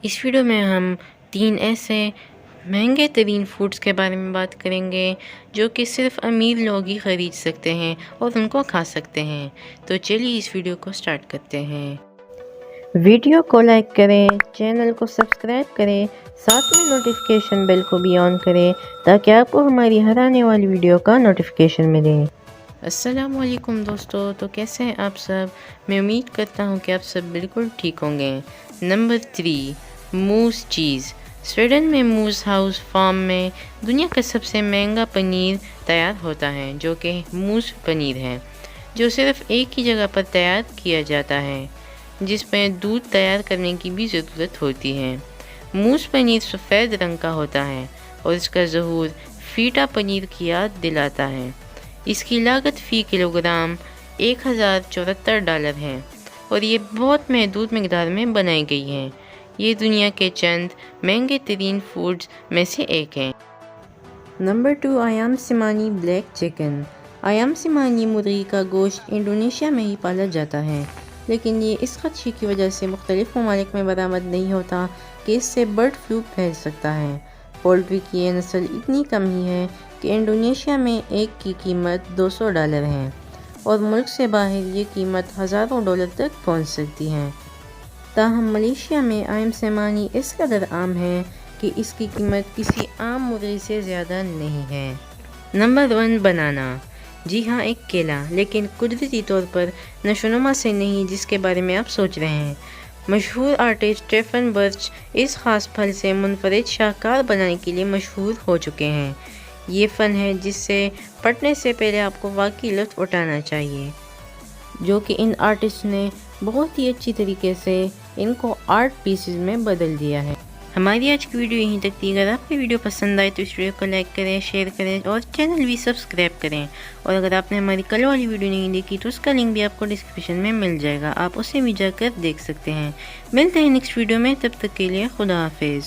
اس video میں ہم 3 ایسے مہنگے ترین فوڈز کے بارے میں بات کریں گے جو کہ صرف امیر لوگ ہی خرید سکتے ہیں اور ان کو کھا سکتے ہیں۔ تو چلیے اس ویڈیو کو سٹارٹ کرتے ہیں۔ ویڈیو کو لائک کریں، چینل کو سبسکرائب کریں، ساتھ میں نوٹیفیکیشن بیل کو بھی آن کریں تاکہ آپ کو ہماری ہر آنے والی ویڈیو کا نوٹیفیکیشن ملے۔ السلام علیکم دوستو، تو کیسے ہیں آپ سب؟ میں امید کرتا ہوں کہ آپ سب بالکل ٹھیک ہوں گے۔ نمبر 3، موز چیز۔ سویڈن میں موز ہاؤس فارم میں دنیا کا سب سے مہنگا پنیر تیار ہوتا ہے جو کہ موز پنیر ہے، جو صرف ایک ہی جگہ پر تیار کیا جاتا ہے جس میں دودھ تیار کرنے کی بھی ضرورت ہوتی ہے۔ موز پنیر سفید رنگ کا ہوتا ہے اور اس کا ظہور فیٹا پنیر کی یاد دلاتا ہے۔ اس کی لاگت فی کلوگرام $1074 ہے اور یہ بہت محدود مقدار میں بنائی گئی ہے۔ یہ دنیا کے چند مہنگے ترین فوڈز میں سے ایک ہے۔ Number 2، Ayam Cemani black chicken. Ayam Cemani مرغی کا گوشت انڈونیشیا میں ہی پالا جاتا ہے، لیکن یہ اس خدشے کی وجہ سے مختلف ممالک میں برآمد نہیں ہوتا کہ اس سے برڈ فلو پھیل سکتا ہے۔ پولٹری کی یہ نسل اتنی کم ہی ہے کہ انڈونیشیا میں ایک کی قیمت $200 ہے اور ملک سے باہر یہ قیمت ہزاروں ڈالر تک پہنچ سکتی ہے۔ تاہم ملیشیا میں آیام سیمانی اس قدر عام ہے کہ اس کی قیمت کسی عام مرغی سے زیادہ نہیں ہے۔ نمبر 1، بنانا۔ جی ہاں، ایک کیلا، لیکن قدرتی طور پر نشوونما سے نہیں جس کے بارے میں آپ سوچ رہے ہیں۔ مشہور آرٹسٹ اسٹیفن برچ اس خاص پھل سے منفرد شاہکار بنانے کے لیے مشہور ہو چکے ہیں۔ یہ فن ہے جس سے پڑھنے سے پہلے آپ کو واقعی لطف اٹھانا چاہیے، جو کہ ان آرٹسٹ نے بہت ہی اچھی طریقے سے ان کو آرٹ پیسز میں بدل دیا ہے۔ ہماری آج کی ویڈیو یہیں تک تھی۔ اگر آپ کو ویڈیو پسند آئے تو اس ویڈیو کو لائک کریں، شیئر کریں اور چینل بھی سبسکرائب کریں۔ اور اگر آپ نے ہماری کل والی ویڈیو نہیں دیکھی تو اس کا لنک بھی آپ کو ڈسکرپشن میں مل جائے گا، آپ اسے بھی جا کر دیکھ سکتے ہیں۔ ملتے ہیں نیکسٹ ویڈیو میں، تب تک کے لیے خدا حافظ۔